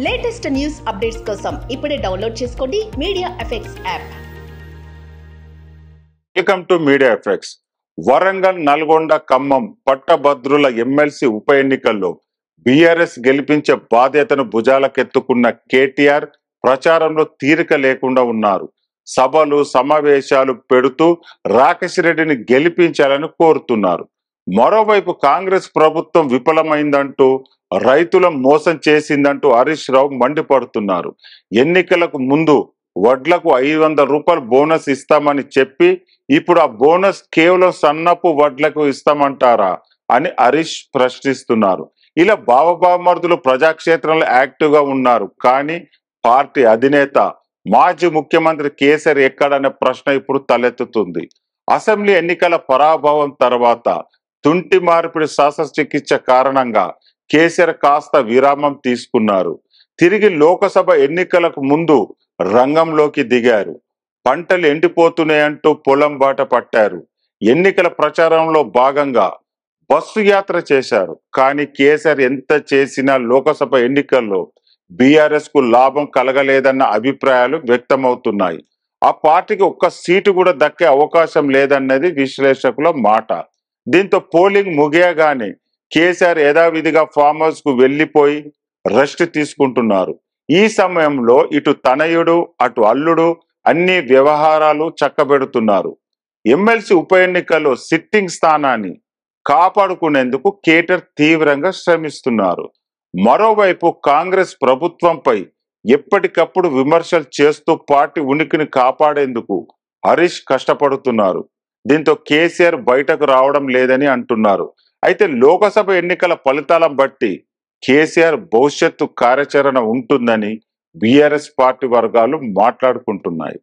Latest news updates కోసం ఇప్పుడే download చేసుకోండి media effects app. Welcome to media effects. Warangal, Nalgonda, Khammam పట్టభద్రుల ఎమ్మెల్సీ ఉప ఎన్నికల్లో బీఆర్ఎస్ గెలిపించే బాధ్యతను భుజాలకెత్తుకున్న కేటీఆర్ ప్రచారంలో తీరిక లేకుండా ఉన్నారు. సభలు, సమావేశాలు పెడుతూ రాకేష్ రెడ్డిని గెలిపించాలని కోరుతున్నారు. మరోవైపు కాంగ్రెస్ ప్రభుత్వం విఫలమైందంటూ, రైతులను మోసం చేసిందంటూ హరీష్ రావు మండిపడుతున్నారు. ఎన్నికలకు ముందు వడ్లకు 500 రూపాయలు బోనస్ ఇస్తామని చెప్పి ఇప్పుడు ఆ బోనస్ కేవలం సన్నపు వడ్లకు ఇస్తామంటారా అని హరీష్ ప్రశ్నిస్తున్నారు. ఇలా బావబామర్దులు ప్రజాక్షేత్రంలో యాక్టివ్ గా ఉన్నారు. కానీ పార్టీ అధినేత మాజీ ముఖ్యమంత్రి కేసీఆర్ ఎక్కడనే ప్రశ్న ఇప్పుడు తలెత్తుతుంది. అసెంబ్లీ ఎన్నికల పరాభవం తర్వాత తుంటి మార్పిడి శస్త్రచికిత్స కారణంగా కేసీఆర్ కాస్త విరామం తీసుకున్నారు. తిరిగి లోకసభ ఎన్నికలకు ముందు రంగంలోకి దిగారు. పంటలు ఎండిపోతున్నాయంటూ పొలం బాట పట్టారు. ఎన్నికల ప్రచారంలో భాగంగా బస్సు యాత్ర చేశారు. కానీ కేసీఆర్ ఎంత చేసినా లోకసభ ఎన్నికల్లో బీఆర్ఎస్ కు లాభం కలగలేదన్న అభిప్రాయాలు వ్యక్తమవుతున్నాయి. ఆ పార్టీకి ఒక్క సీటు కూడా దక్కే అవకాశం లేదన్నది విశ్లేషకుల మాట. దీంతో పోలింగ్ ముగియగానే కేసీఆర్ యథావిధిగా ఫామ్ హౌస్ కు వెళ్లిపోయి రెస్ట్ తీసుకుంటున్నారు. ఈ సమయంలో ఇటు తనయుడు అటు అల్లుడు అన్ని వ్యవహారాలు చక్కబెడుతున్నారు. ఎమ్మెల్సీ ఉప ఎన్నికల్లో సిట్టింగ్ స్థానాన్ని కాపాడుకునేందుకు కేటీఆర్ తీవ్రంగా శ్రమిస్తున్నారు. మరోవైపు కాంగ్రెస్ ప్రభుత్వంపై ఎప్పటికప్పుడు విమర్శలు చేస్తూ పార్టీ ఉనికిని కాపాడేందుకు హరీష్ కష్టపడుతున్నారు. దీంతో కేసీఆర్ బయటకు రావడం లేదని అంటున్నారు. అయితే లోకసభ ఎన్నికల ఫలితాలను బట్టి కేసీఆర్ భవిష్యత్తు కార్యాచరణ ఉంటుందని బీఆర్ఎస్ పార్టీ వర్గాలు మాట్లాడుకుంటున్నాయి.